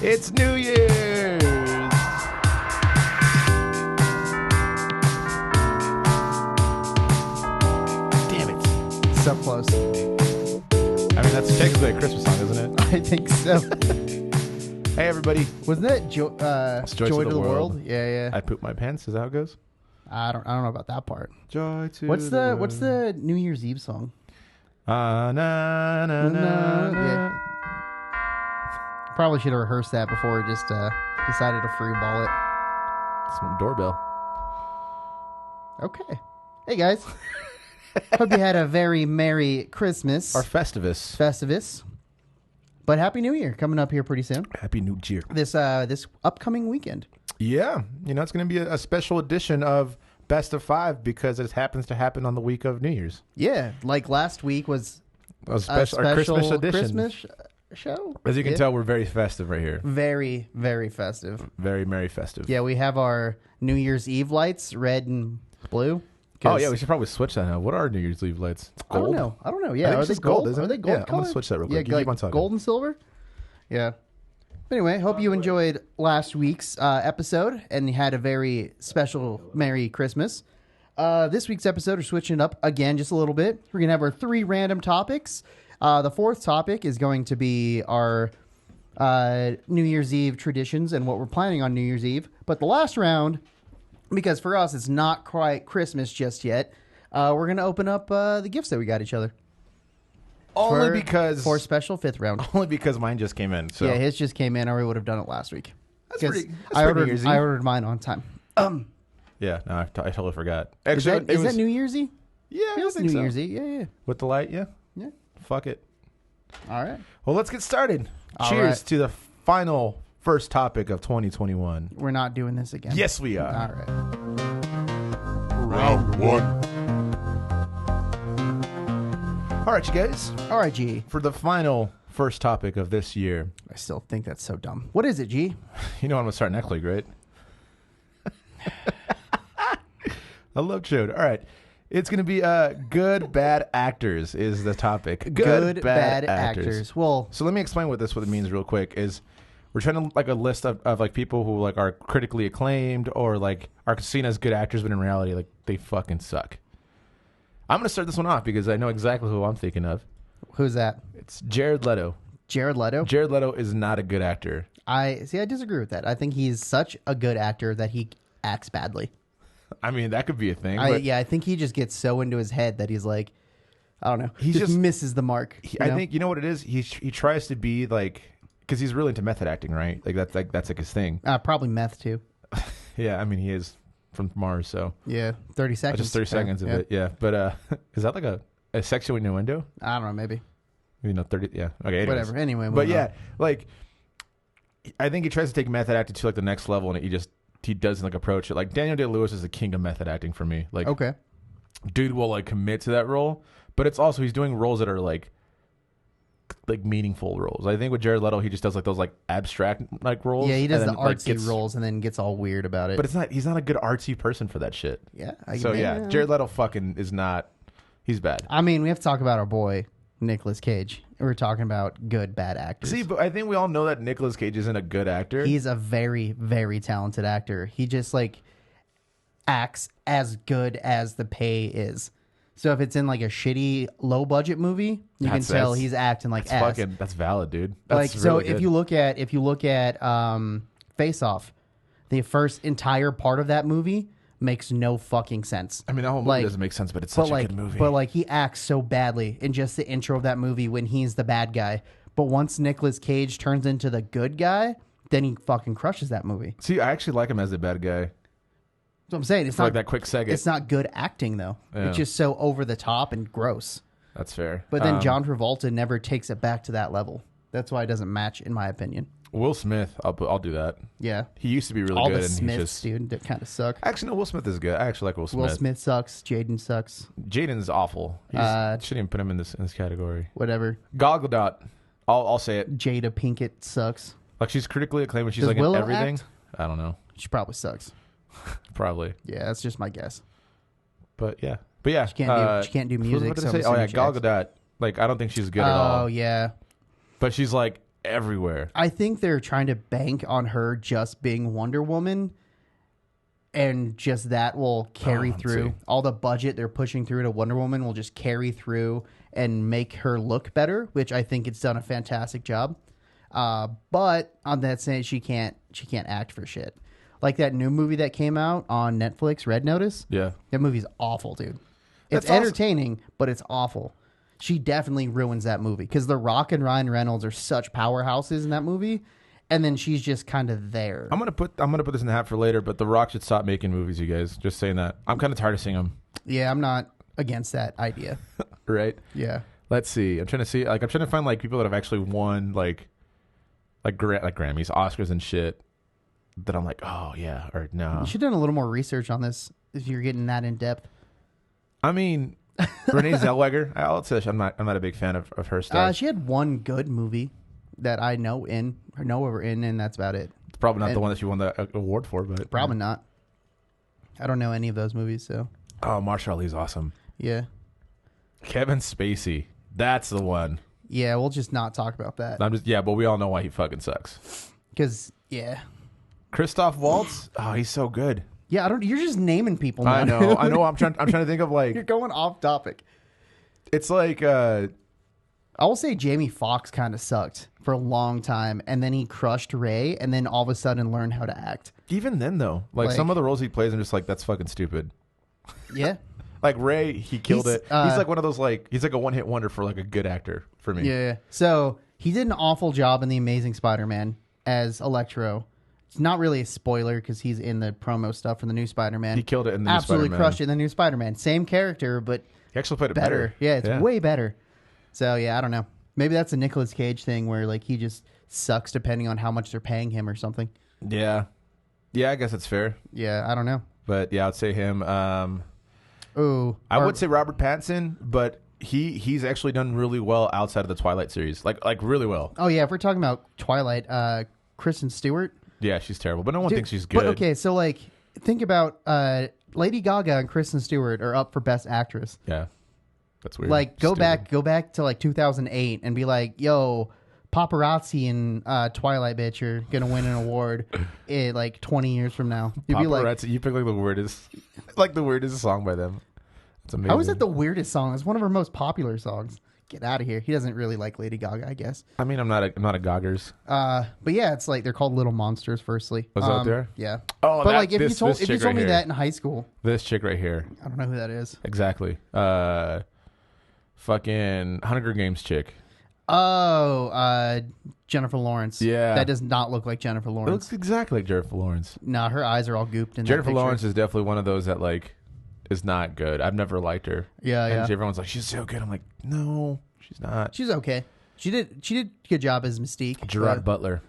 It's New Year's. Damn it. So close. I mean, that's technically a Christmas song, isn't it? I think so. Hey, everybody. Wasn't that Joy to the World? Yeah. I poop my pants. Is that how it goes? I don't know about that part. Joy to What's the world. what's the New Year's Eve song? Na, na, na, na. Yeah. Probably should have rehearsed that before we just decided to free ball it. It's my doorbell. Okay. Hey guys. Hope you had a very Merry Christmas. Our Festivus. Festivus. But Happy New Year coming up here pretty soon. Happy New Year. This upcoming weekend. Yeah. You know, it's going to be a special edition of Best of Five because it happens to happen on the week of New Year's. Yeah. Like last week was Our Christmas edition. Christmas show. As you can tell, we're very festive right here. Very, very festive. Very merry festive. Yeah, we have our New Year's Eve lights, red and blue. Oh, yeah, we should probably switch that now. What are New Year's Eve lights? Gold? I don't know. Yeah, I think are it's they just gold, gold? isn't Are they it? gold Yeah, I'm going to switch that real quick. Yeah, You keep on talking. gold and silver? Yeah. Anyway, hope you enjoyed last week's episode and had a very special Merry Christmas. This week's episode, we're switching it up again just a little bit. We're going to have our 3 random topics. The 4th topic is going to be our New Year's Eve traditions and what we're planning on New Year's Eve. But the last round, because for us it's not quite Christmas just yet, we're going to open up the gifts that we got each other. Only because... For special 5th round. Only because mine just came in. So. Yeah, his just came in, or we would have done it last week. That's Because pretty I New Year's Eve. ordered mine on time. Yeah, no, I totally forgot. Is Actually, that New Year's Eve? Yeah, I It's think New so. Year's Eve. Yeah. With the light, yeah? Yeah. Fuck it. All right. Well, let's get started. All Cheers right. to the final first topic of 2021. We're not doing this again. Yes, we are. All right. Round one. All right, you guys. All right, G. For the final first topic of this year, I still think that's so dumb. What is it, G? you know I'm going to start next week, right? I love chode. All right. It's going to be good, bad actors is the topic. Good bad actors. Well, So let me explain what it means real quick. Is we're trying to like a list of like people who like are critically acclaimed or like are seen as good actors, but in reality, like they fucking suck. I'm going to start this one off because I know exactly who I'm thinking of. who's that? It's Jared Leto. Jared Leto? Jared Leto is not a good actor. I disagree with that. I think he's such a good actor that he acts badly. I mean, that could be a thing. I think he just gets so into his head that he's like, I don't know. He He's just- misses the mark. I think you know what it is. He tries to be like because he's really into method acting, right? Like that's like his thing. Probably meth too. Yeah, I mean he is from Mars, so Yeah, 30 seconds. just 30 seconds of it. Yeah, but is that like a sexual innuendo? I don't know, maybe. 30. Yeah. Okay. Anyways. Whatever. Anyway, But moving yeah, on. like I think he tries to take method acting to like the next level, and he doesn't like approach it. Like Daniel Day-Lewis is the king of method acting for me. Like, Okay. dude will like commit to that role, but it's also he's doing roles that are like meaningful roles. I think with Jared Leto, he just does like those like abstract like roles. Yeah, he does and the then, like, artsy roles and then gets all weird about it. But he's not a good artsy person for that shit. yeah. Jared Leto fucking is not. He's bad. I mean, we have to talk about our boy, Nicolas Cage. We're talking about good, bad actors. See, but I think we all know that Nicolas Cage isn't a good actor. He's a very, very talented actor. He just like acts as good as the pay is. So if it's in like a shitty low budget movie, you can tell he's acting like ass. That's valid, dude. That's Like so, really if good. you look at Face Off, the first entire part of that movie makes no fucking sense. I mean, that whole movie doesn't make sense, but it's such a good movie. But like he acts so badly in just the intro of that movie when he's the bad guy. But once Nicolas Cage turns into the good guy, then he fucking crushes that movie. See, I actually like him as the bad guy. That's what I'm saying. It's For not like that quick second. It's not good acting though. Yeah. It's just so over the top and gross. That's fair. But then John Travolta never takes it back to that level. That's why it doesn't match, in my opinion. Will Smith, I'll do that. Yeah. He used to be really All good, the and Smiths, he's just dude, that kind of suck. actually no. Will Smith is good. I actually like Will Smith. Will Smith sucks. Jaden sucks. Jaden's awful. Shouldn't even put him in this category. Whatever. Gal Gadot, I'll say it. Jada Pinkett sucks. Like she's critically acclaimed, but she's Does like Willow in everything. act? I don't know. She probably sucks. Probably, Yeah, that's just my guess. but yeah. She can't do who was I music. about to So say? I'm Oh yeah, assuming she Gal acts. Gadot. Like I don't think she's good at all. Oh yeah. But she's like everywhere. I think they're trying to bank on her just being Wonder Woman, and just that will carry through. See. All the budget they're pushing through to Wonder Woman will just carry through and make her look better, which I think it's done a fantastic job. But on that saying, she can't act for shit. Like that new movie that came out on Netflix, Red Notice. Yeah. That movie's awful, dude. It's That's awesome. entertaining, but it's awful. She definitely ruins that movie because The Rock and Ryan Reynolds are such powerhouses in that movie, and then she's just kind of there. I'm gonna put this in the hat for later, but The Rock should stop making movies. You guys, just saying that. I'm kind of tired of seeing them. Yeah, I'm not against that idea. Right? Yeah. Let's see. I'm trying to find like people that have actually won like Grammys, Oscars, and shit. That I'm like, oh yeah, or no. You should have done a little more research on this if you're getting that in depth. I mean, Renee Zellweger. I'll say I'm not a big fan of her stuff. She had one good movie that I know her in, and that's about it. It's probably not the one that she won the award for, but Probably not. I don't know any of those movies, so Oh, Marsha Ali's awesome. yeah. Kevin Spacey. That's the one. Yeah, we'll just not talk about that. But we all know why he fucking sucks. Because, yeah. Christoph Waltz. Oh, he's so good. Yeah, you're just naming people now. I know. I'm trying to think of like. You're going off topic. It's like. I will say Jamie Foxx kind of sucked for a long time, and then he crushed Ray, and then all of a sudden learned how to act. Even then, though, like some of the roles he plays, I'm just like, that's fucking stupid. Yeah. Like Ray, he killed He's, it. He's like one of those he's like a one-hit wonder for like a good actor for me. Yeah. So he did an awful job in The Amazing Spider-Man as Electro. It's not really a spoiler because he's in the promo stuff for the new Spider-Man. He killed it in the new Absolutely Spider-Man. crushed it in the new Spider-Man. Same character, but He actually played it better. better. Yeah, it's way better. So yeah, I don't know. Maybe that's a Nicolas Cage thing where like he just sucks depending on how much they're paying him or something. Yeah. Yeah, I guess it's fair. Yeah, I don't know. But yeah, I'd say him. Ooh, I would say Robert Pattinson, but he's actually done really well outside of the Twilight series. Like really well. Oh yeah, if we're talking about Twilight, Kristen Stewart. Yeah, she's terrible, but no one thinks she's good. But okay, so like think about Lady Gaga and Kristen Stewart are up for Best Actress. Yeah, that's weird. Like go Stupid. back to like 2008 and be like, yo, paparazzi and Twilight bitch are gonna win an award in like 20 years from now. You'd be like, Paparazzi, you pick like the weirdest song by them. It's amazing. how is that the weirdest song? It's one of her most popular songs. Get out of here. He doesn't really like Lady Gaga, I guess. I mean, I'm not a Goggers. But yeah, it's like they're called Little Monsters. Firstly, Was that there? Yeah. Oh, but that- like if this you chick told right me here. that in high school, This chick right here. I don't know who that is. Exactly. Fucking Hunger Games chick. Oh, Jennifer Lawrence. Yeah. That does not look like Jennifer It Lawrence. looks exactly like Jennifer Lawrence. No, her eyes are all gooped in Jennifer that Lawrence is definitely one of those that like is not good. I've never liked her. Yeah, and yeah. everyone's like, she's so good. I'm like, no, she's not. She's okay. She did a good job as Mystique. Gerard but- Butler.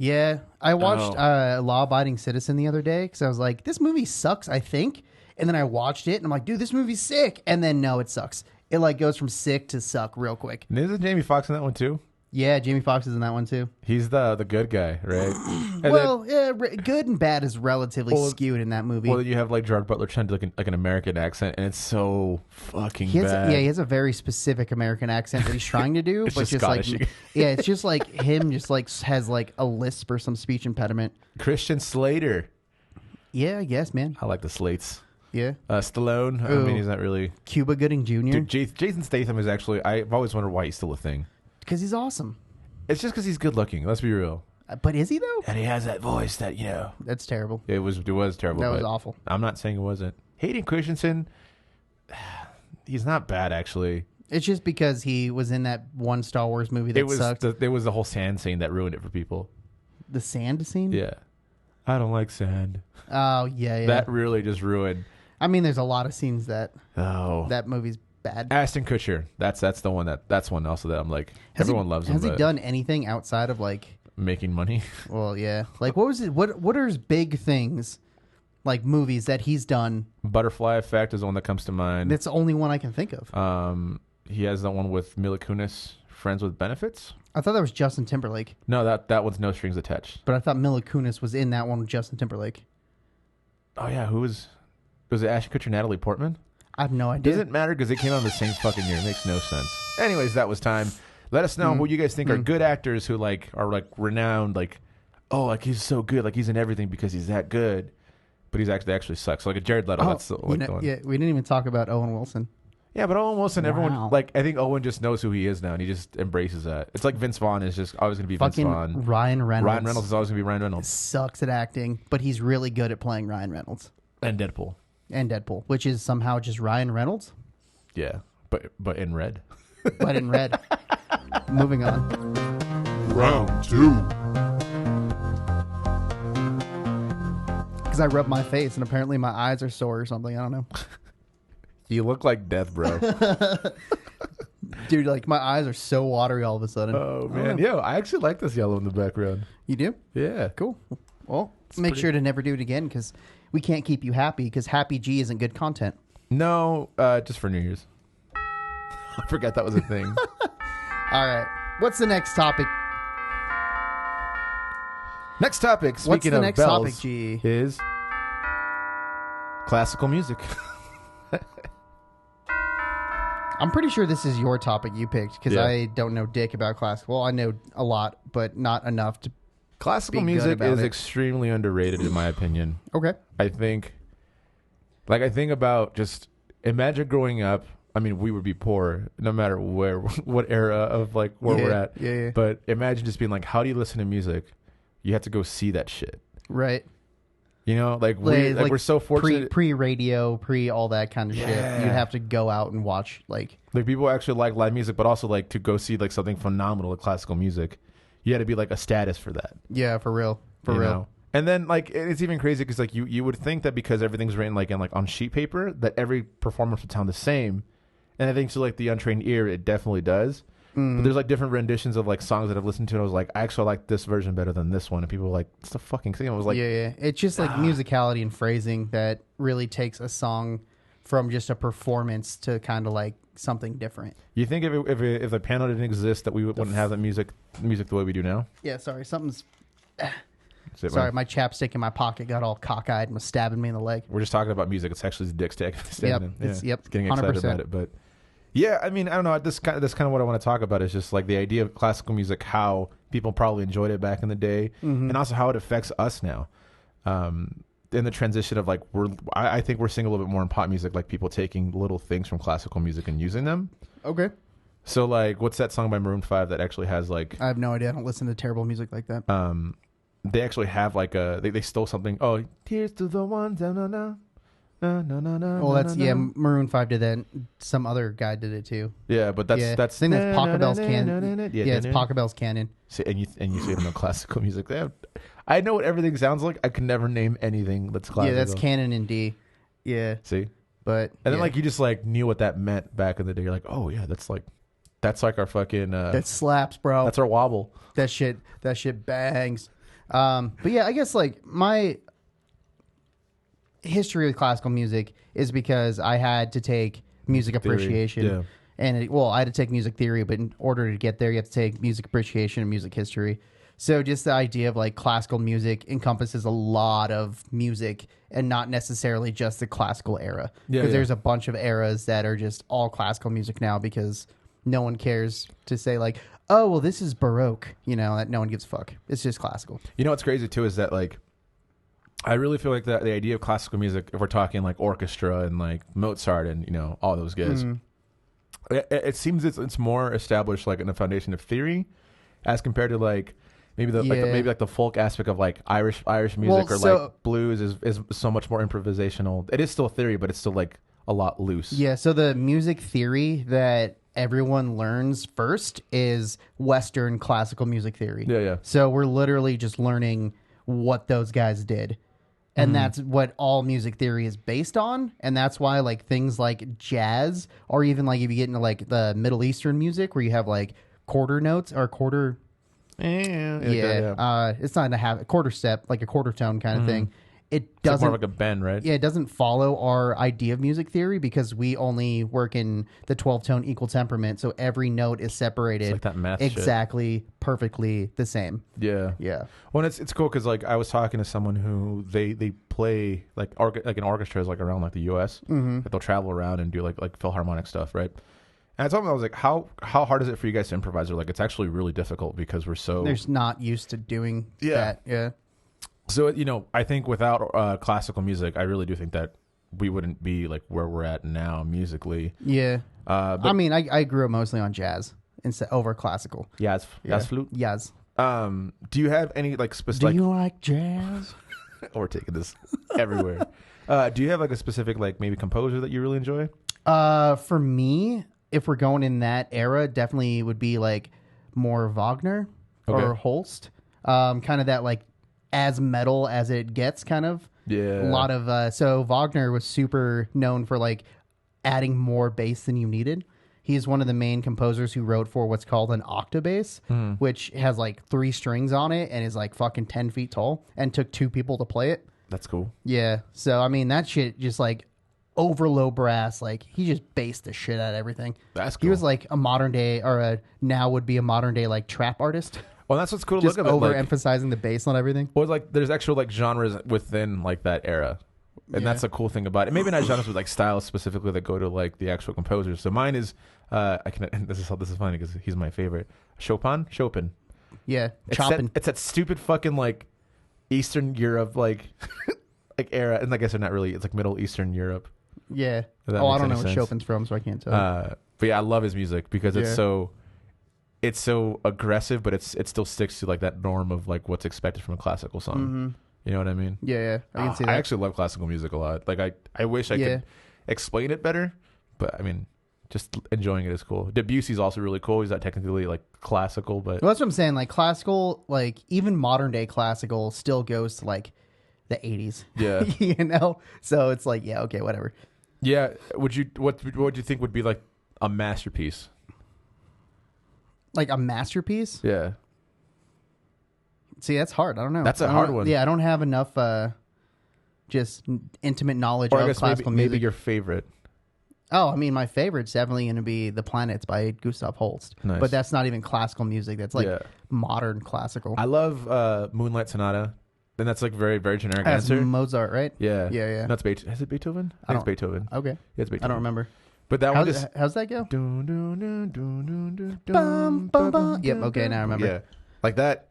Yeah, I watched Oh. Law Abiding Citizen the other day because I was like, this movie sucks, I think. And then I watched it and I'm like, dude, this movie's sick. And then no, it sucks. It like goes from sick to suck real quick. And isn't Jamie Foxx in that one too? Yeah, Jamie Foxx is in that one too. He's the good guy, right? And Well, yeah, good and bad is relatively skewed in that movie. well, then you have like Gerard Butler trying to do like an American accent, and it's so fucking He has, bad. yeah, he has a very specific American accent that he's trying to do, It's but just just like, Scottish. yeah, it's just like him, just like has like a lisp or some speech impediment. Christian Slater. Yeah, I guess, man. I like the Slates. Yeah, Stallone. I Ooh. mean, he's not really. Cuba Gooding Jr. Dude, Jason Statham is actually. I've always wondered why he's still a thing. because he's awesome. It's just because he's good looking. Let's be real. But is he though? And he has that voice that That's terrible. It was terrible. That was but awful. I'm not saying it wasn't. Hayden Christensen. He's not bad actually. It's just because he was in that one Star Wars movie that sucked. There was the whole sand scene that ruined it for people. The sand scene? Yeah, I don't like sand. Oh, yeah. That really just ruined. I mean, there's a lot of scenes that Oh, movie's bad. Ashton Kutcher. That's the one that's one also that I'm like everyone loves him. Has he but done anything outside of like? making money? Well, yeah. Like, what was it? What are his big things? Like movies that he's done. Butterfly Effect is the one that comes to mind. That's the only one I can think of. He has that one with Mila Kunis, Friends with Benefits. I thought that was Justin Timberlake, No, that one's No Strings Attached. but I thought Mila Kunis was in that one with Justin Timberlake. Oh yeah, was it Ashton Kutcher, Natalie Portman? I have no idea. Doesn't matter because they came out in the same fucking year. It makes no sense. Anyways, that was time. Let us know who you guys think are good actors who like are like renowned, like, oh, like he's so good, like he's in everything because he's that good, but he's actually sucks. So, like a Jared Leto, that's like the one. Yeah, we didn't even talk about Owen Wilson. Yeah, but Owen Wilson, Wow. everyone like I think Owen just knows who he is now, and he just embraces that. It's like Vince Vaughn is just always going to be Fucking Vince Vaughn. Ryan Reynolds. Ryan Reynolds is always going to be Ryan Reynolds Sucks at acting, but he's really good at playing Ryan Reynolds and Deadpool. and Deadpool, which is somehow just Ryan Reynolds, Yeah, but in red. but in red. Moving on. Round 2. Because I rubbed my face and apparently my eyes are sore or something. I don't know. You look like death, bro. Dude, like my eyes are so watery all of a sudden. Oh man, yo, I actually like this yellow in the background. You do? Yeah, Cool. Well, make sure to never do it again because we can't keep you happy because Happy G isn't good content. No, just for New Year's. I forgot that was a thing. All right. What's the next topic? Next topic. What's Speaking the of next bells, topic, G? is classical music. I'm pretty sure this is your topic you picked because Yeah. I don't know dick about classical. Well, I know a lot, but not enough to. Classical Be good music about is it. extremely underrated, in my opinion. Okay. I think about just imagine growing up. I mean, we would be poor no matter what era of like where we're at. Yeah. But imagine just being like, how do you listen to music? You have to go see that shit. Right. You know, like Like we're so fortunate. Pre-radio, all that kind of shit. Yeah. You'd have to go out and watch like. Like people actually like live music, but also like to go see like something phenomenal like classical music. You had to be like a status for that. Yeah, for real. For you real. know? And then like it's even crazy because like you would think that because everything's written like in like on sheet paper that every performance would sound the same. And I think to like the untrained ear, it definitely does. But there's like different renditions of like songs that I've listened to, and I was like, I actually like this version better than this one. And people were like, it's the fucking thing. I was like, yeah. It's just like musicality and phrasing that really takes a song from just a performance to kind of like something different. you think if the piano didn't exist, that we wouldn't have the music the way we do now? Yeah, sorry. Something's. Is it, Sorry, man? my chapstick in my pocket got all cockeyed and was stabbing me in the leg. We're just talking about music. It's actually his dick stabbing Yep, him. it's- yep, It's getting excited 100%. about it, but yeah, I mean, I don't know. That's kind of what I want to talk about. Is just like the idea of classical music, how people probably enjoyed it back in the day, and also how it affects us now. In the transition of like I think we're seeing a little bit more in pop music, like people taking little things from classical music and using them. Okay. So like, what's that song by Maroon 5 that actually has like I have no idea. I don't listen to terrible music like that. they actually have like they stole something. Oh, here's to the ones. No, no, no. No, no, no, no. Well, that's no, yeah. no. Maroon 5 did that. Some other guy did it too. Yeah, but that's I that's think that's Pachelbel's Canon. Yeah, it's Pachelbel's Canon. See, and you say you don't know classical music. I know what everything sounds like. I can never name anything that's classical. Yeah, that's Canon in D. Yeah, See, but and then yeah. like you just like knew what that meant back in the day. You're like, oh yeah, that's like our fucking that slaps, bro. that's our wobble. That shit bangs. But yeah, I guess like my history with classical music is because I had to take music Theory, appreciation. yeah. And I had to take music theory, but in order to get there, you have to take music appreciation and music history. So just the idea of like classical music encompasses a lot of music and not necessarily just the classical era. Yeah, Because yeah. there's a bunch of eras that are just all classical music now because no one cares to say like, oh, well, this is Baroque. You know, that no one gives a fuck. It's just classical. You know what's crazy too is that like I really feel like the idea of classical music, if we're talking like orchestra and like Mozart and all those guys, it seems it's more established like in the foundation of theory as compared to like maybe maybe the folk aspect of like Irish music like blues is so much more improvisational. It is still theory, but it's still like a lot loose. Yeah, so the music theory that everyone learns first is Western classical music theory. Yeah. So we're literally just learning what those guys did. And that's what all music theory is based on. And that's why like things like jazz, or even like if you get into like the Middle Eastern music where you have like quarter notes or quarter it's not a quarter step, like a quarter tone kind of thing. It It's doesn't like more like a bend, right? Yeah, it doesn't follow our idea of music theory because we only work in the 12-tone equal temperament, so every note is separated It's like that math shit. exactly, perfectly the same. Yeah. Yeah. Well, it's cool because like I was talking to someone who they play like an orchestra is like around like the U.S. Like they'll travel around and do like philharmonic stuff, right? And I told him, I was like, how hard is it for you guys to improvise? They're like, it's actually really difficult because we're so... They're not used to doing that. Yeah. So, I think without classical music, I really do think that we wouldn't be like where we're at now musically. Yeah. But, I mean, I grew up mostly on jazz instead over classical. Jazz flute? Jazz. Do you have any like specific... Do you like jazz? We're taking this everywhere. Do you have like a specific like maybe composer that you really enjoy? For me, if we're going in that era, definitely would be like more Wagner or Holst. Kind of that like as metal as it gets kind of. Yeah. A lot of so Wagner was super known for like adding more bass than you needed. He's one of the main composers who wrote for what's called an octabass, which has like 3 strings on it and is like fucking 10 feet tall and took 2 people to play it. That's cool. Yeah. So, I mean, that shit just like over low brass, like he just based the shit out of everything. That's cool. He was like a modern day now would be a modern day like trap artist. Well, that's what's cool to just look at. Overemphasizing the bass on everything. Well, like there's actual like genres within like that era. And that's a cool thing about it. Maybe not genres, but like styles specifically that go to like the actual composers. So mine is, this is funny because he's my favorite. Chopin. Yeah, It's that stupid fucking like Eastern Europe like like era, and like I said, not really. It's like Middle Eastern Europe. Yeah. I don't know what Chopin's from, so I can't tell. But yeah, I love his music because it's so aggressive, but it still sticks to like that norm of like what's expected from a classical song. Mm-hmm. You know what I mean? Yeah, I can see that. I actually love classical music a lot. Like I wish I could explain it better, but I mean, just enjoying it is cool. Debussy's also really cool. He's not technically like classical, but Well, that's what I'm saying. Like classical, like even modern day classical still goes to like the 80s. Yeah. You know? So it's like, yeah, okay, whatever. yeah. What would you think would be like a masterpiece? Like a masterpiece? Yeah. See, that's hard. I don't know. That's a hard one. Yeah, I don't have enough just intimate knowledge Or I of guess classical maybe music. your favorite. Oh, I mean, my favorite's definitely going to be The Planets by Gustav Holst. Nice. But that's not even classical music. That's like modern classical. I love Moonlight Sonata. And that's like very, very generic That's answer. Mozart, right? Yeah. Yeah. That's Beethoven. Is it Beethoven? I think it's Beethoven. Okay. Yeah, it's Beethoven. I don't remember. But that one just... How's that go? Dun, dun, dun, dun, dun, dun, Bum, bum, bum. Yep, okay, now I remember. Yeah. Like that,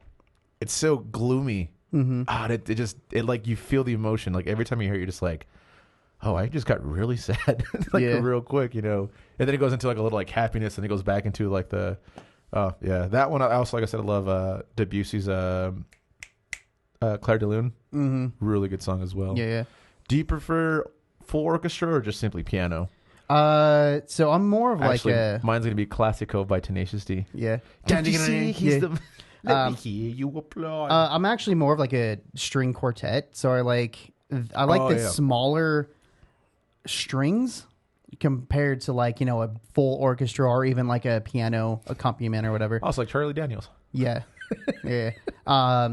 it's so gloomy. Mm-hmm. It like you feel the emotion. Like every time you hear it, you're just like, oh, I just got really sad. Like real quick, And then it goes into like a little like happiness and it goes back into like the, that one. I also, like I said, I love Debussy's Clair de Lune. Mm-hmm. Really good song as well. Yeah. Do you prefer full orchestra or just simply piano? So I'm more of Actually, like a... mine's going to be Classico by Tenacious D. Yeah. Don't you see? He's the... Let me hear you applaud. I'm actually more of like a string quartet. So I like the smaller strings compared to like, a full orchestra or even like a piano accompaniment or whatever. Also like Charlie Daniels. Yeah. Yeah.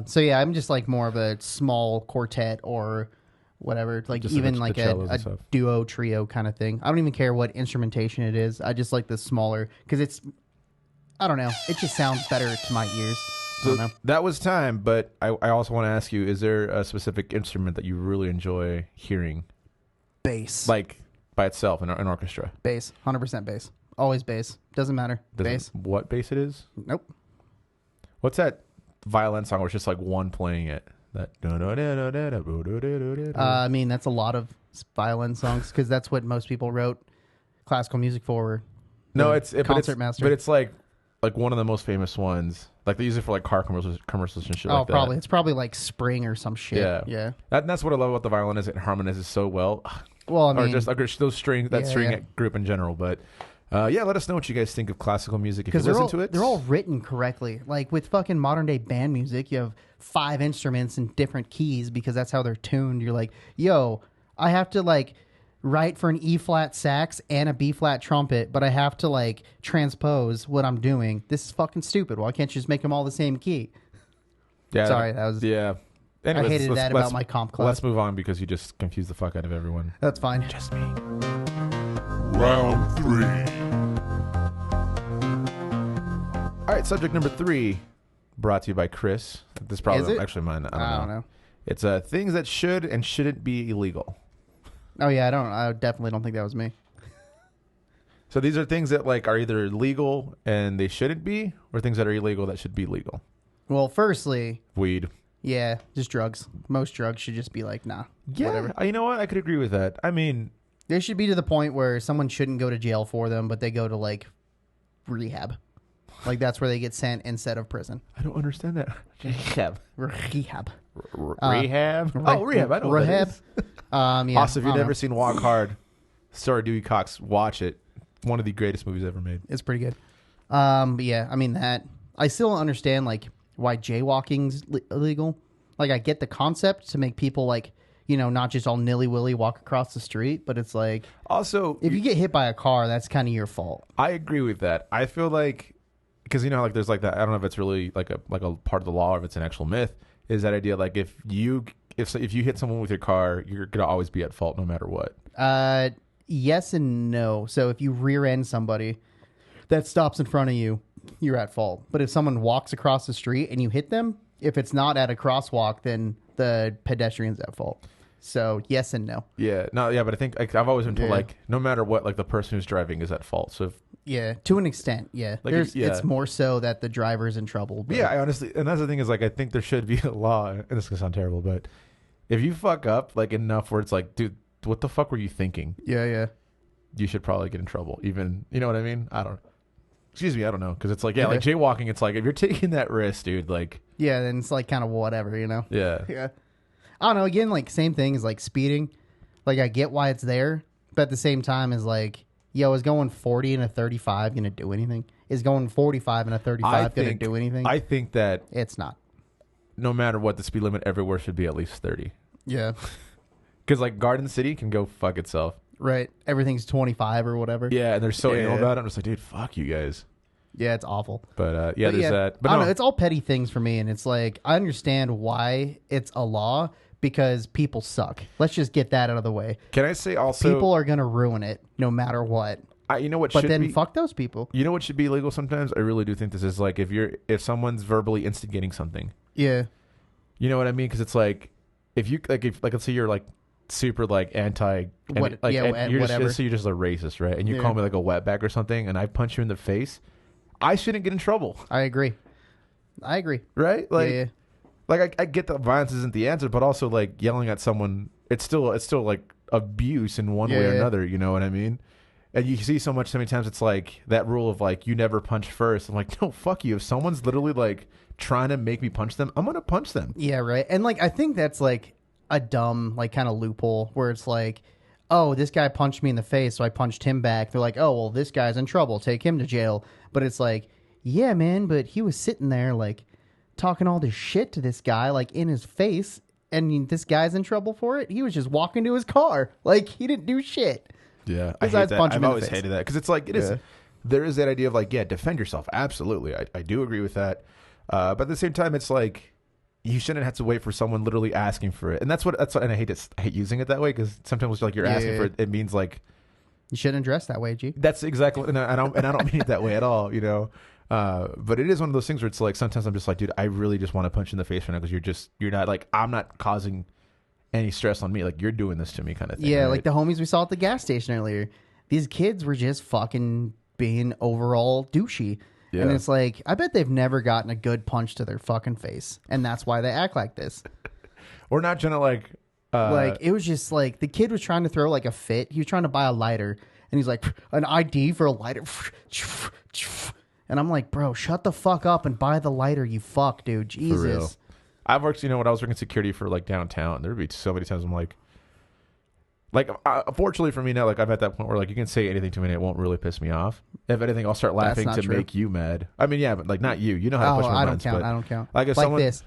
So yeah, I'm just like more of a small quartet or whatever, like Just even the like cellos a and stuff. duo trio kind of thing. I don't even care what instrumentation it is. I just like the smaller because I don't know, it just sounds better to my ears. I don't know. That was time, but I also want to ask you, is there a specific instrument that you really enjoy hearing? Bass. Like by itself in an orchestra? Bass. 100% bass. Always bass. Doesn't matter. Bass. What bass it is? Nope. What's that violin song where it's just like one playing it? That I mean, that's a lot of violin songs because that's what most people wrote classical music for. No, it's Concertmaster. But it's like one of the most famous ones. Like they use it for like car commercials and shit like that. Probably. It's probably like Spring or some shit. Yeah. That's what I love about the violin is it harmonizes so well. Well, I mean, or just like those string group in general. But let us know what you guys think of classical music if you listen to it. They're all written correctly. Like with fucking modern day band music, you have 5 instruments in different keys because that's how they're tuned. You're like, yo, I have to like write for an E flat sax and a B flat trumpet, but I have to like transpose what I'm doing. This is fucking stupid. Why can't you just make them all the same key? Yeah. Sorry, that was yeah. Anyways, I hated that about my comp class. Let's move on because you just confused the fuck out of everyone. That's fine. Just me. Round 3. All right, subject number 3, brought to you by Chris. This is probably actually mine. I don't know. It's things that should and shouldn't be illegal. Oh yeah, I definitely don't think that was me. So these are things that like are either legal and they shouldn't be, or things that are illegal that should be legal. Well, firstly, Weed. yeah, just drugs. Most drugs should just be like, nah, Yeah, whatever. you know what? I could agree with that. I mean, They should be to the point where someone shouldn't go to jail for them, but they go to like rehab. Like that's where they get sent instead of prison. I don't understand that. Rehab. Rehab. Rehab? Oh, rehab. I know what that Rehab. is. Yeah. Also, if I you've don't never know. seen Walk Hard, sorry, Dewey Cox, watch it. One of the greatest movies ever made. It's pretty good. But yeah, I mean that. I still don't understand like why jaywalking's illegal. Like I get the concept to make people like, you know, not just all nilly-willy walk across the street, but it's like Also, if you get hit by a car, that's kind of your fault. I agree with that. I feel like, because you know, like there's like that. I don't know if it's really like a part of the law or if it's an actual myth. Is that idea like if you hit someone with your car, you're gonna always be at fault no matter what. Yes and no. So if you rear end somebody that stops in front of you, you're at fault. But if someone walks across the street and you hit them, if it's not at a crosswalk, then the pedestrian's at fault. So yes and no. Yeah, no, yeah, but I think like, I've always been told Yeah. like no matter what, like the person who's driving is at fault. So if, Yeah, to an extent, yeah. Like, There's yeah. it's more so that the driver's in trouble. But yeah, I honestly, and that's the thing is like I think there should be a law, and this is gonna sound terrible, but if you fuck up like enough where it's like, dude, what the fuck were you thinking? yeah. You should probably get in trouble. Even, you know what I mean? I don't. Excuse me, I don't know, because it's like, yeah, Okay. like jaywalking. It's like if you're taking that risk, dude, like, Yeah, then it's like kind of whatever, you know? yeah, Yeah. I don't know. Again, like same thing as like speeding. Like I get why it's there, but at the same time is like, yo, is going 40 and a 35 going to do anything? Is going 45 and a 35 going to do anything? I think that It's not. no matter what, the speed limit everywhere should be at least 30. Yeah. Because like Garden City can go fuck itself. Right. Everything's 25 or whatever. Yeah, and they're so anal Yeah. about it. I'm just like, dude, fuck you guys. Yeah, it's awful. But yeah, there's that. But I don't no, know. It's all petty things for me, and it's like I understand why it's a law because people suck. Let's just get that out of the way. can I say also, People are gonna ruin it no matter what. you know what But should then be, fuck those people. you know what should be illegal sometimes? I really do think this is like if someone's verbally instigating something. Yeah. You know what I mean? Because it's like if let's say you're like super like anti, What- like yeah, and you're whatever. just you're just a racist, right? And you Yeah. call me like a wetback or something, and I punch you in the face, I shouldn't get in trouble, I agree. right? Like, yeah. like I get that violence isn't the answer, but also like yelling at someone, it's still like abuse in one way or Yeah. another. You know what I mean? And you see so many times it's like that rule of like you never punch first. I'm like, no, fuck you. If someone's literally like trying to make me punch them, I'm gonna punch them. Yeah, right. And like I think that's like a dumb like kind of loophole where it's like, oh, this guy punched me in the face, so I punched him back. They're like, oh, well, this guy's in trouble. Take him to jail. But it's like, yeah, man, but he was sitting there like talking all this shit to this guy like in his face, and this guy's in trouble for it. He was just walking to his car. Like he didn't do shit. Yeah, I hate Besides that. punch him I've in the always face. hated that because it's like it is. Yeah. There is that idea of like, yeah, defend yourself. Absolutely, I do agree with that. But at the same time, it's like you shouldn't have to wait for someone literally asking for it, and that's what. And I hate using it that way because sometimes it's like you're asking Yeah. for it. It means like You shouldn't dress that way, G. that's exactly. And I don't mean it that way at all. You know. But it is one of those things where it's like sometimes I'm just like, dude, I really just want to punch you in the face right now because you're not like I'm not causing any stress on me. Like you're doing this to me, kind of thing. Yeah, right? like the homies we saw at the gas station earlier. These kids were just fucking being overall douchey. Yeah. And it's like, I bet they've never gotten a good punch to their fucking face. And that's why they act like this. We're not trying to like. Like, it was just like, the kid was trying to throw like a fit. He was trying to buy a lighter. And he's like, an ID for a lighter. And I'm like, bro, shut the fuck up and buy the lighter, you fuck, dude. For real. Jesus. I've worked, when I was working security for like downtown, there would be so many times I'm like, fortunately for me now, like I'm at that point where like you can say anything to me and it won't really piss me off. If anything, I'll start laughing not to true. make you mad. I mean, yeah, but like not you. You know how to Oh, push my I don't buttons, count. but I don't count. Like if like someone, this.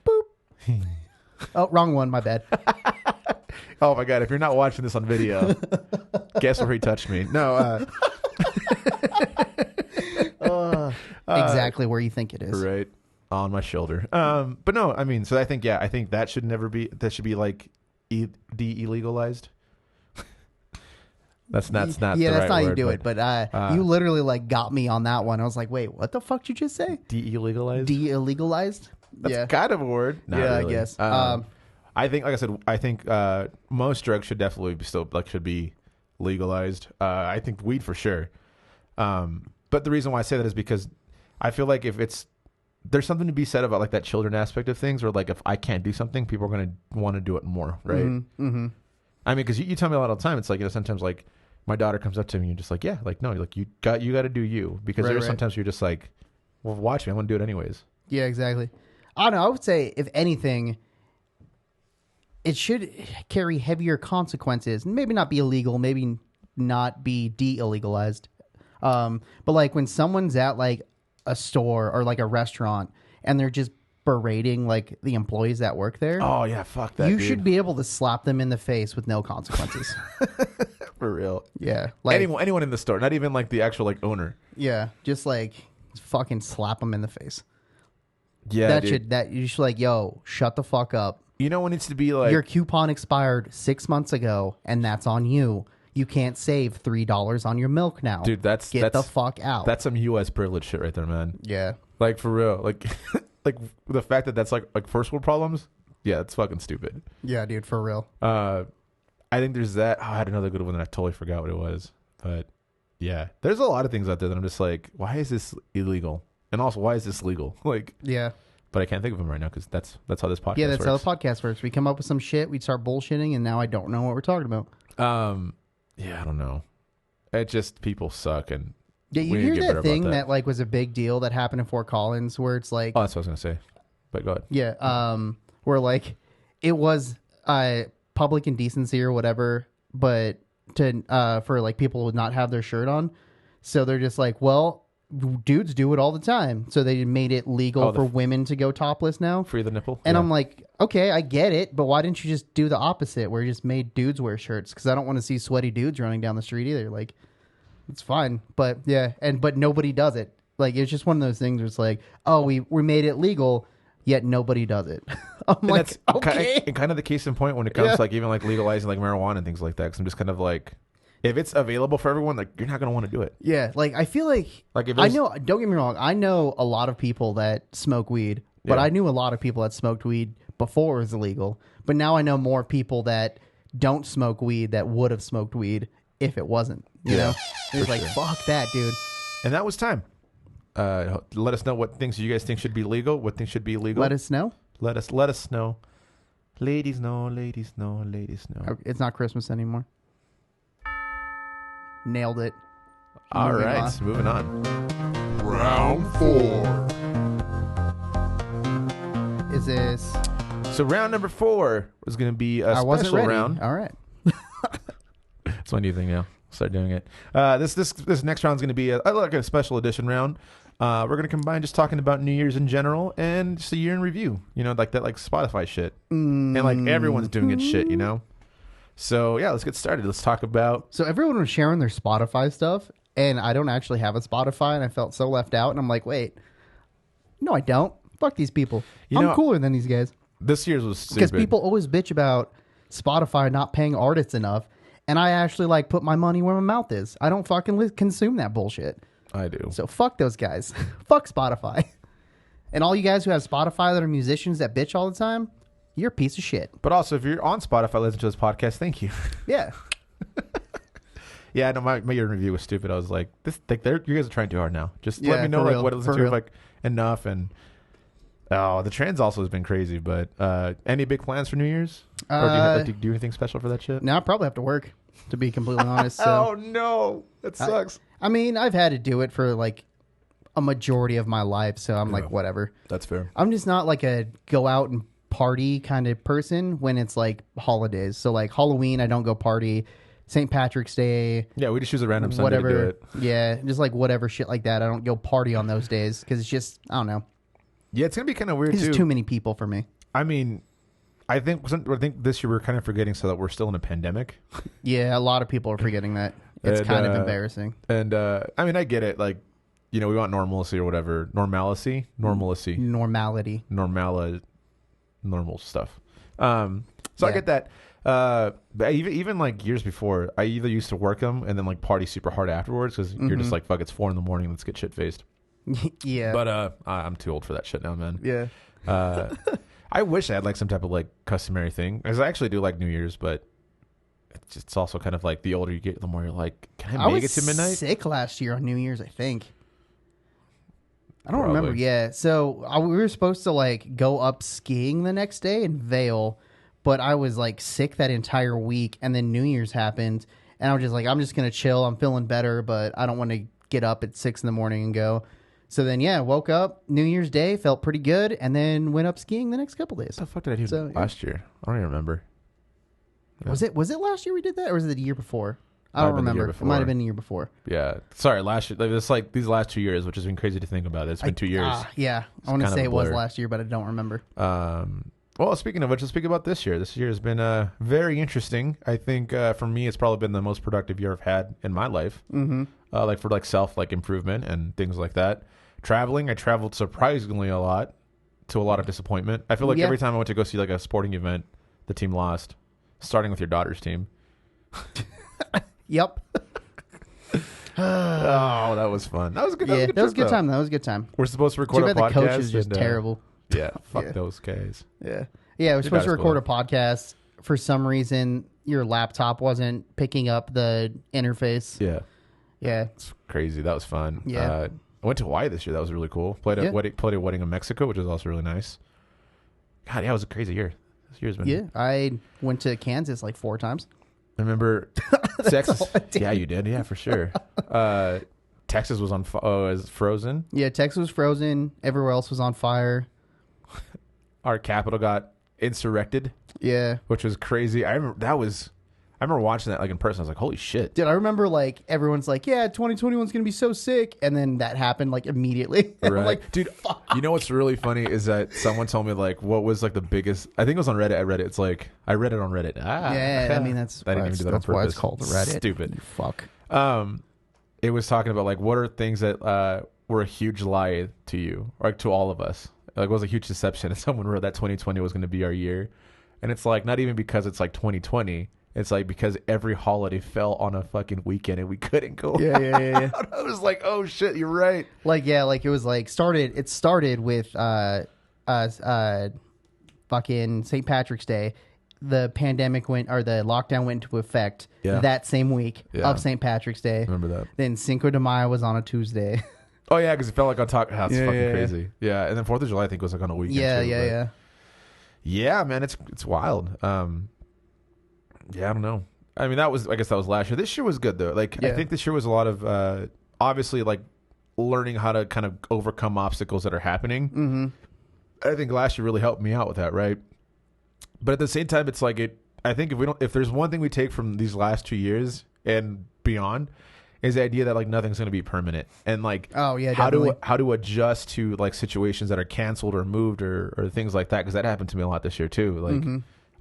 Boop. Oh, wrong one. My bad. oh my god, if you're not watching this on video, guess where he touched me? No, Exactly where you think it is. right on my shoulder. But no, I mean, so I think that should never be. That should be like de-illegalized. That's not. Yeah, the that's right not how you word, do it. But you literally like got me on that one. I was like, wait, what the fuck did you just say? de-illegalized. De-illegalized? That's Yeah. kind of a word. Not Yeah, I really. guess. I think, like I said, I think most drugs should definitely be legalized. I think weed for sure. But the reason why I say that is because I feel like there's something to be said about like that children aspect of things, where like if I can't do something, people are going to want to do it more, right? Mm-hmm. I mean, because you tell me a lot of the time, it's like, sometimes like my daughter comes up to me and you're just like, yeah, like no, like you got to do you, because there's sometimes you're just like, well, watch me, I'm going to do it anyways. Yeah, exactly. I don't know. I would say if anything, it should carry heavier consequences. Maybe not be illegal, maybe not be de-illegalized. But like when someone's at like a store or like a restaurant and they're just berating like the employees that work there. Oh yeah, fuck that. You dude. should be able to slap them in the face with no consequences. For real. Yeah, like anyone in the store, not even like the actual like owner. Yeah, just like fucking slap them in the face. Yeah, you should like, yo, shut the fuck up. You know what needs to be like, your coupon expired 6 months ago, and that's on you. You can't save $3 on your milk now. Dude, that's the fuck out. That's some U.S. privilege shit right there, man. Yeah. Like, for real. Like, like the fact that that's like first world problems, yeah, it's fucking stupid. Yeah, dude, for real. I think there's that. Oh, I had another good one that I totally forgot what it was. But, yeah. There's a lot of things out there that I'm just like, why is this illegal? And also, why is this legal? Like, yeah. But I can't think of them right now because that's how this podcast works. Yeah, that's how the podcast works. We come up with some shit, we start bullshitting, and now I don't know what we're talking about. Yeah, I don't know. It just, people suck, and yeah, you hear that thing that like was a big deal that happened in Fort Collins, where it's like, oh, that's what I was gonna say. But go ahead. Yeah, where like it was public indecency or whatever, but for like people to not have their shirt on, so they're just like, well, dudes do it all the time, so they made it legal for women to go topless now. Free the nipple. And I'm like, okay, I get it, but why didn't you just do the opposite, where you just made dudes wear shirts? Because I don't want to see sweaty dudes running down the street either. Like, it's fine, but yeah, but nobody does it. Like, it's just one of those things where it's like, oh, we made it legal, yet nobody does it. I'm and like, okay. Kind of the case in point when it comes to like even like legalizing like marijuana and things like that. Because I'm just kind of like, if it's available for everyone, like, you're not going to want to do it. Yeah, like, I feel like if I know, don't get me wrong, I know a lot of people that smoke weed, but I knew a lot of people that smoked weed before it was illegal. But now I know more people that don't smoke weed that would have smoked weed if it wasn't. You know? It's like, fuck that, dude. And that was time. Let us know what things you guys think should be legal, what things should be illegal. Let us know. Let us know. Ladies know, ladies know, ladies know. Okay, it's not Christmas anymore. Nailed it. All right, moving on. Round 4. Is this... So round number 4 was going to be a special round. All right. It's my new thing now. Start doing it. This next round is going to be like a special edition round. We're going to combine just talking about New Year's in general and just a year in review. You know, like that like Spotify shit. And like everyone's doing it shit, you know? So, yeah, let's get started. Let's talk about... So everyone was sharing their Spotify stuff, and I don't actually have a Spotify, and I felt so left out, and I'm like, wait, no, I don't. Fuck these people. I'm cooler than these guys. This year's was stupid. Because people always bitch about Spotify not paying artists enough, and I actually, like, put my money where my mouth is. I don't fucking consume that bullshit. I do. So fuck those guys. Fuck Spotify. And all you guys who have Spotify that are musicians that bitch all the time... You're a piece of shit. But also, if you're on Spotify listening to this podcast, thank you. Yeah. Yeah, no, my year in review was stupid. I was like, you guys are trying too hard now. Just let me know like what to listen to, like enough. And the trends also has been crazy. But any big plans for New Year's? Or do you do anything special for that shit? No, I probably have to work, to be completely honest. So. Oh no, that sucks. I mean, I've had to do it for like a majority of my life, so I'm like, whatever. That's fair. I'm just not like a go out and party kind of person when it's like holidays. So like Halloween, I don't go party. St. Patrick's Day. Yeah, we just choose a random Sunday to do it. Yeah, just like whatever shit like that. I don't go party on those days because it's just, I don't know. Yeah, it's going to be kind of weird too. There's too many people for me. I mean, I think this year we're kind of forgetting so that we're still in a pandemic. Yeah, a lot of people are forgetting that. It's kind of embarrassing. And I mean, I get it. Like, you know, we want normalcy or whatever. Normalcy? Normality. Normal stuff. So I get that. But even like years before, I either used to work them and then like party super hard afterwards because you're just like, fuck, it's 4 a.m. Let's get shit faced. Yeah. But I'm too old for that shit now, man. Yeah. I wish I had like some type of like customary thing because I actually do like New Year's, but it's also kind of like the older you get, the more you're like, can I make it to midnight? I was sick last year on New Year's, I think. I don't Probably. remember. Yeah. So we were supposed to like go up skiing the next day in Vail, but I was like sick that entire week. And then New Year's happened. And I was just like, I'm just going to chill. I'm feeling better, but I don't want to get up at 6 a.m. and go. So then, yeah, woke up New Year's Day, felt pretty good, and then went up skiing the next couple days. What the fuck did I do last year? I don't even remember. Yeah. Was it last year we did that, or was it the year before? I Might don't have been the year remember. It before. might have been the year before. Yeah. Sorry, last year. It's like these last 2 years, which has been crazy to think about. It's been 2 years. Yeah. I want to say it was last year, but I don't remember. Well, speaking of which, let's speak about this year. This year has been very interesting. I think for me, it's probably been the most productive year I've had in my life. Mm-hmm. Like for like self like improvement and things like that. Traveling, I traveled surprisingly a lot, to a lot of disappointment. I feel like every time I went to go see like a sporting event, the team lost. Starting with your daughter's team. Yep. Oh, that was fun. That was a good. Yeah, that was a good time. That was a good time. We're supposed to record a podcast. The coach is just terrible. Yeah, fuck those guys. Yeah, we're supposed to record a podcast. For some reason, your laptop wasn't picking up the interface. Yeah, it's crazy. That was fun. Yeah. I went to Hawaii this year. That was really cool. Played a wedding in Mexico, which was also really nice. God, yeah, it was a crazy year. This year's been. Yeah, I went to Kansas like 4 times. I remember Texas. Yeah, you did. Yeah, for sure. Texas was was frozen. Yeah, Texas was frozen. Everywhere else was on fire. Our capital got insurrected. Yeah, which was crazy. I remember watching that like in person. I was like, holy shit. Dude, I remember like everyone's like, yeah, 2021's gonna be so sick, and then that happened like immediately. Right. I'm like, dude, fuck. You know what's really funny is that someone told me like what was like the biggest. I think it was on Reddit. I read it. It's like I read it on Reddit. Yeah, I mean that's I didn't even do that on why it's purpose. called Reddit. Stupid. You fuck. It was talking about like what are things that were a huge lie to you, or like to all of us. Like, it was a huge deception. And someone wrote that 2020 was going to be our year. And it's like, not even because it's like 2020. It's like because every holiday fell on a fucking weekend and we couldn't go Yeah. out. I was like, oh shit, you're right. Like, yeah, like it was like it started with fucking St. Patrick's Day. The pandemic the lockdown went into effect that same week of St. Patrick's Day. Remember that. Then Cinco de Mayo was on a Tuesday. Oh yeah, because it felt like on top. That's fucking crazy. Yeah, and then 4th of July I think was like on a weekend. Yeah. Yeah, man, it's wild. Yeah, I don't know. I mean, I guess that was last year. This year was good though. Like I think this year was a lot of obviously like learning how to kind of overcome obstacles that are happening. Mm-hmm. I think last year really helped me out with that, right? But at the same time, it's like I think if there's one thing we take from these last 2 years and beyond, is the idea that like nothing's going to be permanent, and like how to adjust to like situations that are canceled or moved or things like that, because that happened to me a lot this year too. Like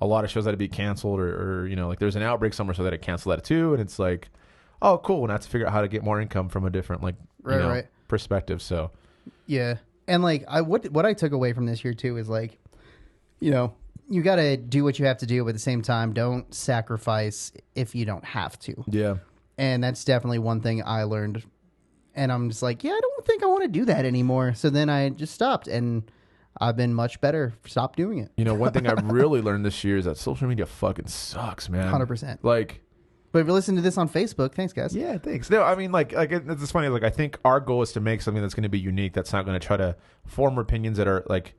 a lot of shows had to be canceled or you know, like there's an outbreak somewhere, so that it canceled that too, and it's like, oh cool, and I have to figure out how to get more income from a different like perspective. So yeah, and like what I took away from this year too is like, you know, you got to do what you have to do, but at the same time, don't sacrifice if you don't have to. Yeah. And that's definitely one thing I learned. And I'm just like, yeah, I don't think I want to do that anymore. So then I just stopped, and I've been much better. Stop doing it. You know, one thing I really learned this year is that social media fucking sucks, man. 100%. Like, but if you listen to this on Facebook, thanks, guys. Yeah, thanks. No, I mean, like it's funny. Like, I think our goal is to make something that's going to be unique. That's not going to try to form opinions that are like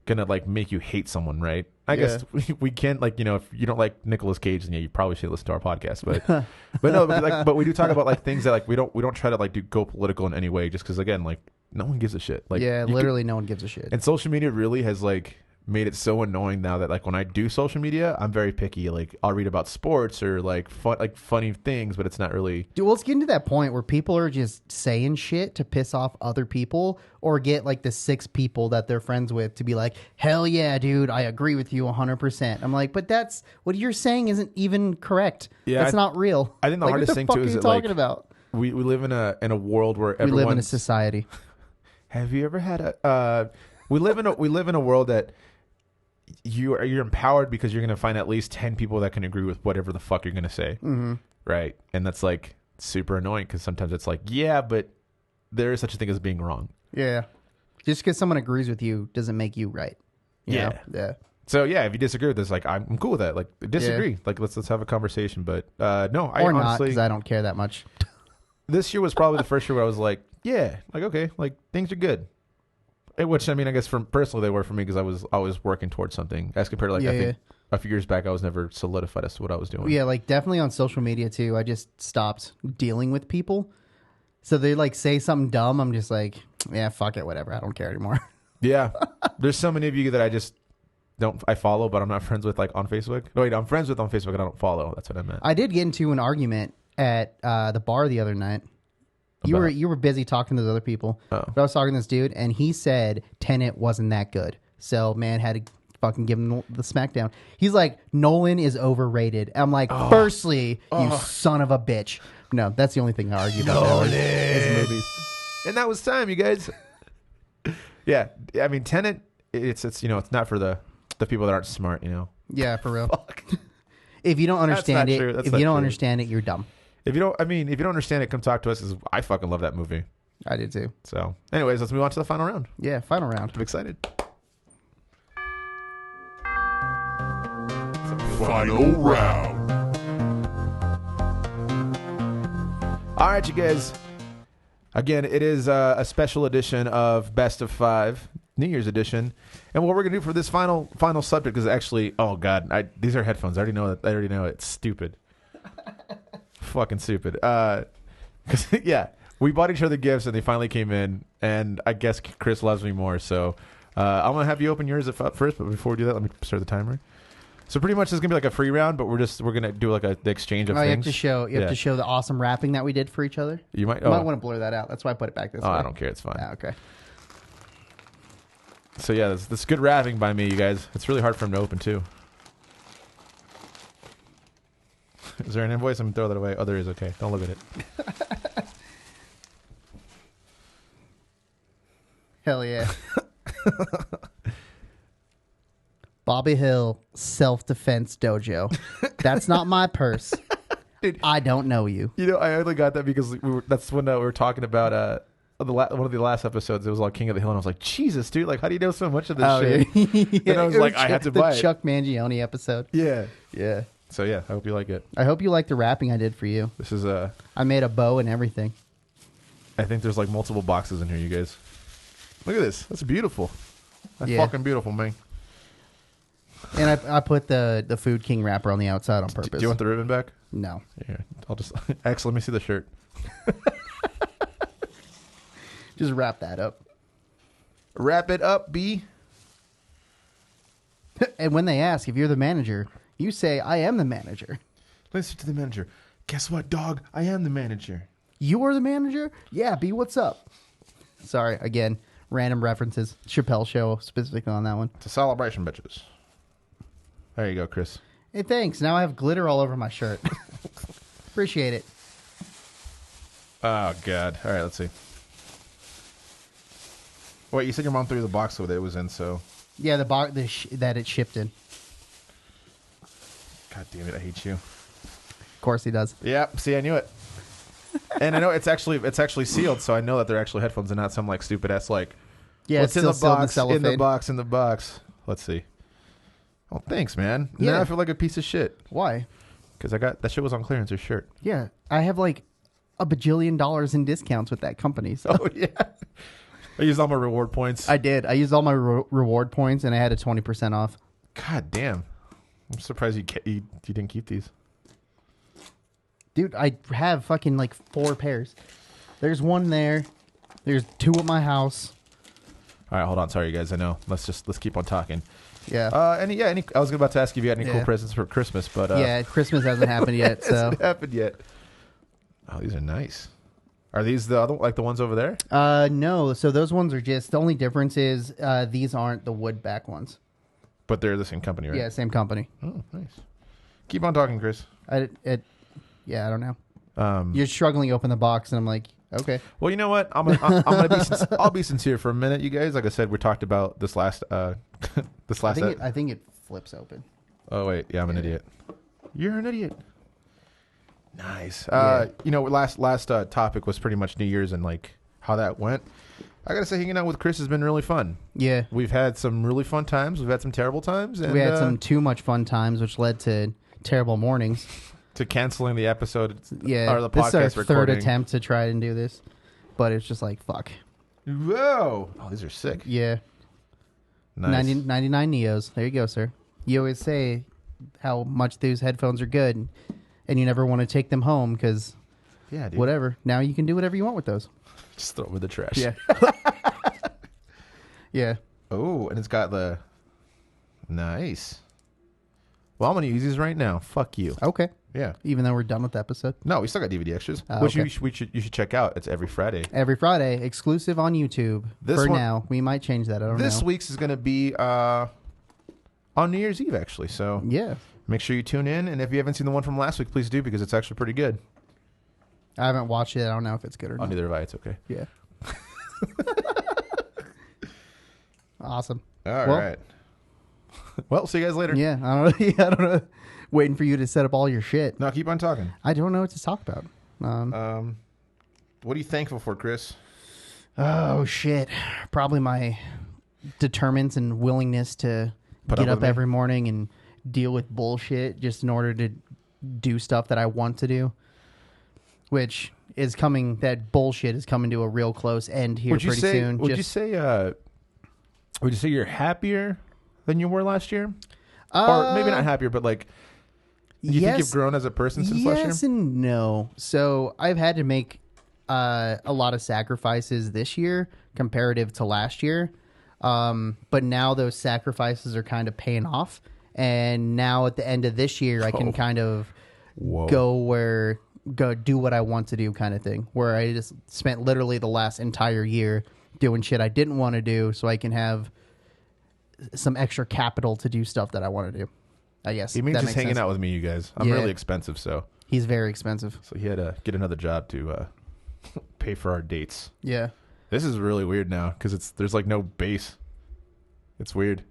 gonna like make you hate someone, right? I guess we can't, like, you know, if you don't like Nicolas Cage, then you probably should listen to our podcast. But we do talk about like things that like we don't try to like go political in any way, just because again, like no one gives a shit. Like literally no one gives a shit. And social media really has like made it so annoying now that like when I do social media, I'm very picky. Like I'll read about sports or like funny things, but it's not really. Dude, well, it's getting to that point where people are just saying shit to piss off other people, or get like the 6 people that they're friends with to be like, hell yeah, dude, I agree with you 100%. I'm like, but that's what you're saying isn't even correct. Yeah, that's not real. I think the hardest thing too is that like we live in a world where everyone. We live in a society. Have you ever had a? We live in a world that. You're empowered because you're going to find at least 10 people that can agree with whatever the fuck you're going to say. Mm-hmm. Right. And that's like super annoying because sometimes it's like, yeah, but there is such a thing as being wrong. Yeah. Just because someone agrees with you doesn't make you right. You know? Yeah. So yeah, if you disagree with this, like I'm cool with that. Like disagree, like let's have a conversation. But no, I Or not, honestly, because I don't care that much. this year was probably the first year where I was like, yeah, like okay, like things are good. Which I mean, I guess personally they were for me because I was always working towards something as compared to like I think a few years back I was never solidified as to what I was doing. Yeah, like definitely on social media too. I just stopped dealing with people. So they like say something dumb. I'm just like, yeah, fuck it, whatever. I don't care anymore. Yeah, there's so many of you that I just I follow, but I'm not friends with like on Facebook. No, wait, I'm friends with on Facebook and I don't follow. That's what I meant. I did get into an argument at the bar the other night. You were busy talking to those other people. Oh. But I was talking to this dude, and he said Tenet wasn't that good. So man had to fucking give him the smackdown. He's like, Nolan is overrated. I'm like, firstly, you son of a bitch. No, that's the only thing I argue about. Nolan is movies. And that was time, you guys. Yeah, I mean, Tenet. It's it's not for the people that aren't smart. Yeah, for real. Fuck. If you don't understand it, if you don't understand it, you're dumb. If you don't understand it, come talk to us. 'Cause I fucking love that movie. I did too. So, anyways, let's move on to the final round. Yeah, final round. I'm excited. Final round. All right, you guys. Again, it is a special edition of Best of 5, New Year's edition. And what we're gonna do for this final subject is actually, oh god, these are headphones. I already know that. I already know it's stupid. Fucking stupid. 'Cause, yeah, we bought each other gifts and they finally came in. And I guess Chris loves me more. So I'm gonna have you open yours up first. But before we do that, let me start the timer. So pretty much it's gonna be like a free round, but we're gonna do like the exchange of things. You have to show the awesome rapping that we did for each other. You might want to blur that out. That's why I put it back this way. I don't care. It's fine. Okay. So yeah, this good rapping by me, you guys. It's really hard for him to open too. Is there an invoice? I'm gonna throw that away. Oh, there is. Okay, don't look at it. Hell yeah. Bobby Hill Self-Defense Dojo. That's not my purse. Dude, I don't know you. I only got that because that's when we were talking about one of the last episodes. It was like King of the Hill, and I was like, Jesus, dude, like, how do you know so much of this shit? Yeah. And I was like, I had to buy it. The Chuck Mangione episode. Yeah. Yeah. So yeah, I hope you like it. I hope you like the rapping I did for you. This is I made a bow and everything. I think there's like multiple boxes in here, you guys. Look at this. That's beautiful. That's fucking beautiful, man. And I put the Food King wrapper on the outside on purpose. Do you want the ribbon back? No. Here, I'll just actually let me see the shirt. Just wrap that up. Wrap it up, B. And when they ask if you're the manager, you say, I am the manager. Listen to the manager. Guess what, dog? I am the manager. You are the manager? Yeah, B, what's up? Sorry, again, random references. Chappelle Show specifically on that one. It's a celebration, bitches. There you go, Chris. Hey, thanks. Now I have glitter all over my shirt. Appreciate it. Oh, God. All right, let's see. Wait, you said your mom threw the box that it was in, so... Yeah, the box that it shipped in. God damn it, I hate you. Of course he does. Yep, see, I knew it. And I know it's actually sealed, so I know that they're actually headphones and not some, like, stupid-ass, like... Yeah, what's it's in the still box, sealed in the box, in the box. Let's see. Oh, thanks, man. Yeah. Now I feel like a piece of shit. Why? Because that shit was on clearance, your shirt. Yeah, I have like $1 bajillion in discounts with that company. So. Oh, yeah. I used all my reward points. I did. I used all my reward points, and I had a 20% off. God damn. I'm surprised you didn't keep these. Dude, I have fucking like 4 pairs. There's one there. There's 2 at my house. All right, hold on. Sorry, you guys. I know. Let's keep on talking. Yeah. I was about to ask if you had any cool presents for Christmas, but yeah, Christmas hasn't happened yet. So hasn't happened yet. Oh, these are nice. Are these the other the ones over there? No. So those ones are just the only difference is these aren't the wood back ones. But they're the same company, right? Yeah, same company. Oh, nice. Keep on talking, Chris. I don't know. You're struggling to open the box, and I'm like, okay. Well, you know what? I'll be sincere for a minute, you guys. Like I said, we talked about this last I think it flips open. Oh wait, yeah, I'm an idiot. You're an idiot. Nice. Yeah. Last topic was pretty much New Year's and like how that went. I gotta say, hanging out with Chris has been really fun. Yeah. We've had some really fun times. We've had some terrible times. And, We had some too much fun times, which led to terrible mornings. to canceling the episode. Yeah. Or the This is our podcast recording. third attempt to try and do this. But it's just like, fuck. Whoa! Oh, these are sick. Yeah. Nice. 99 Neos. There you go, sir. You always say how much those headphones are good, and you never want to take them home because Yeah, dude. whatever. Now you can do whatever you want with those. Just throw them in the trash. Yeah. Yeah. Oh, and it's got the nice. Well, I'm gonna use these right now. Fuck you. Okay. Yeah. Even though we're done with the episode. No, we still got DVD extras, Oh, which okay. you should check out. It's every Friday. Every Friday, exclusive on YouTube. This For one- now. We might change that. I don't know. This week's is gonna be on New Year's Eve, actually. So Yeah. make sure you tune in, and if you haven't seen the one from last week, please do because it's actually pretty good. I haven't watched it. I don't know if it's good or Oh, not. neither have I. It's okay. Yeah. Awesome. All right. Well, see you guys later. Yeah. I don't know. I don't know. Waiting for you to set up all your shit. No, keep on talking. I don't know what to talk about. What are you thankful for, Chris? Oh shit! Probably my determinants and willingness to Put get up up with me? every morning and deal with bullshit just in order to do stuff that I want to do. Which is coming. That bullshit is coming to a real close end here Would you pretty say? soon. Would you say you're happier than you were last year, or maybe not happier, but like, do you think you've grown as a person since last year? Yes and no. So I've had to make a lot of sacrifices this year comparative to last year. But now those sacrifices are kind of paying off. And now at the end of this year, I can kind of go do what I want to do kind of thing. Where I just spent literally the last entire year doing shit I didn't want to do so I can have some extra capital to do stuff that I want to do. I guess. He means that just makes hanging sense. out with me, you guys. I'm Yeah. really expensive, so He's very expensive. he had to get another job to pay for our dates. Yeah. This is really weird now because there's like no bass. It's weird.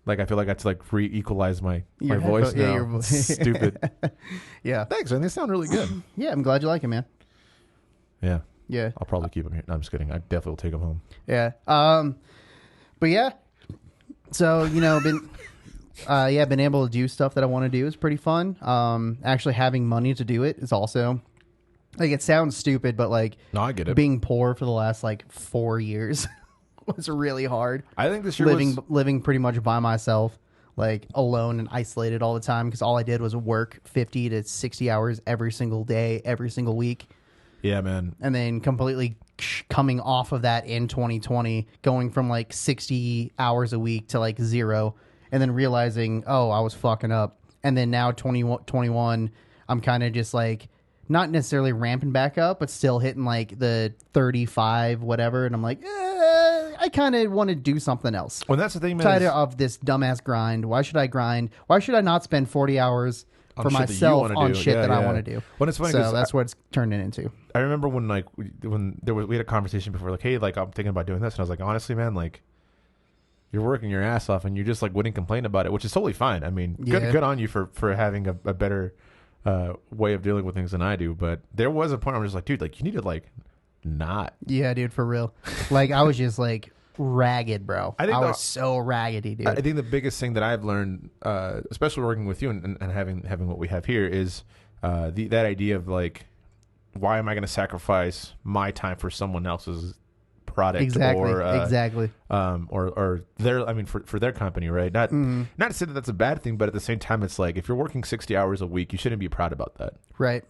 Like I feel like I have to like re-equalize my Your voice headphone- yeah, now. your vo- It's stupid. Yeah. Thanks, man. They sound really good. Yeah, I'm glad you like it, man. Yeah, Yeah. I'll probably keep them here. No, I'm just kidding. I definitely will take them home. Yeah. But yeah. So, been able to do stuff that I want to do is pretty fun. Actually having money to do it is also like, it sounds stupid, but like No, I get it. being poor for the last like 4 years was really hard. I think this year Living pretty much by myself, like alone and isolated all the time because all I did was work 50 to 60 hours every single day, every single week. Yeah, man. And then completely coming off of that in 2020, going from like 60 hours a week to like 0, and then realizing, oh, I was fucking up. And then now 2021, I'm kind of just like not necessarily ramping back up, but still hitting like the 35, whatever. And I'm like, I kind of want to do something else. Well, that's the thing, man. Tired of this dumbass grind. Why should I grind? Why should I not spend 40 hours On for shit that you myself wanna on do. shit Yeah, that I yeah. want to do? Well, it's funny so 'cause that's what it's turned it into. I remember when we had a conversation before, like, hey, like I'm thinking about doing this, and I was like, honestly, man, like you're working your ass off, and you just like wouldn't complain about it, which is totally fine. I mean, Yeah. good on you for having a better way of dealing with things than I do. But there was a point where I was just like, dude, like you need to like not. Yeah, dude, for real. Like I was just like ragged, bro. I think was so raggedy, dude. I think the biggest thing that I've learned, especially working with you and having what we have here, is that idea of like, why am I going to sacrifice my time for someone else's product exactly, or exactly. or their, I mean, for their company, right? Not to say that that's a bad thing, but at the same time, it's like if you're working 60 hours a week, you shouldn't be proud about that. Right.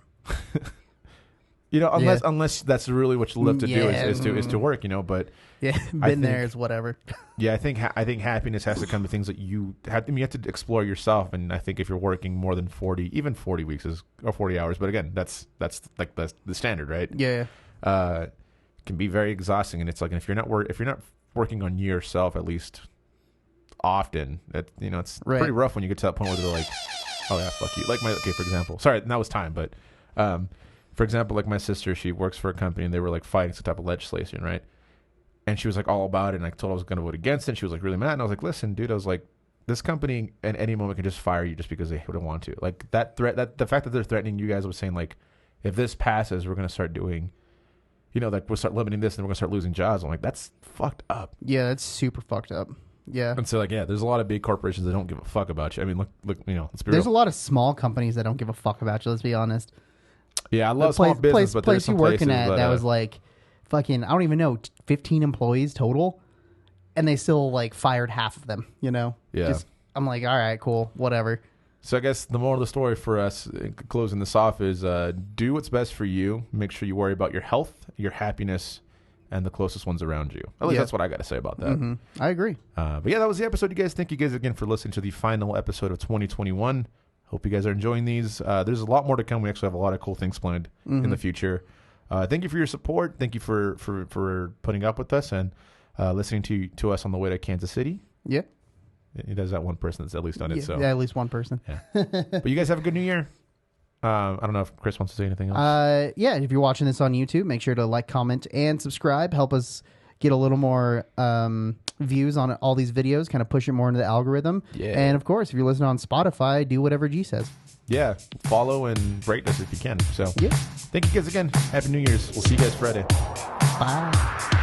You know, unless that's really what you live to do is to work, you know. But Yeah, I been there think- is whatever. yeah, I think happiness has to come to things that you have. I mean, you have to explore yourself, and I think if you're working more than 40, even 40 weeks or 40 hours, but again, that's like the standard, right? Yeah. Can be very exhausting, and it's like if you're not working on yourself at least often, that it's Right. pretty rough when you get to that point where they're like, oh yeah, fuck you. Like for example, sorry, that was time, but for example, like my sister, she works for a company, and they were like fighting some type of legislation, right? And she was like all about it, and I told her I was going to vote against it. And she was like really mad, and I was like, listen, dude, I was like, this company at any moment can just fire you just because they wouldn't want to. Like that threat, that the fact that they're threatening you guys was saying like, if this passes, we're going to start doing like we'll start limiting this and we're gonna start losing jobs. I'm like, that's fucked up. Yeah, that's super fucked up. Yeah. And so, like, yeah, there's a lot of big corporations that don't give a fuck about you. I mean, look, let's be There's real. a lot of small companies that don't give a fuck about you. Let's be honest. Yeah, I love small business, but there's some you working places at that was like, fucking, I don't even know, 15 employees total, and they still like fired half of them. Yeah. I'm like, all right, cool, whatever. So I guess the moral of the story for us, closing this off, is do what's best for you. Make sure you worry about your health, your happiness, and the closest ones around you. At least that's what I got to say about that. Mm-hmm. I agree. But yeah, that was the episode, you guys. Thank you guys again for listening to the final episode of 2021. Hope you guys are enjoying these. There's a lot more to come. We actually have a lot of cool things planned in the future. Thank you for your support. Thank you for putting up with us and listening to us on the way to Kansas City. Yeah. There's that one person that's at least done it. So yeah, at least one person. Yeah. But you guys have a good new year. I don't know if Chris wants to say anything else. Yeah, if you're watching this on YouTube, make sure to like, comment, and subscribe. Help us get a little more views on all these videos, kind of push it more into the algorithm. Yeah. And of course, if you're listening on Spotify, do whatever G says. Yeah. Follow and rate us if you can. So yeah. thank you guys again. Happy New Year's. We'll see you guys Friday. Bye.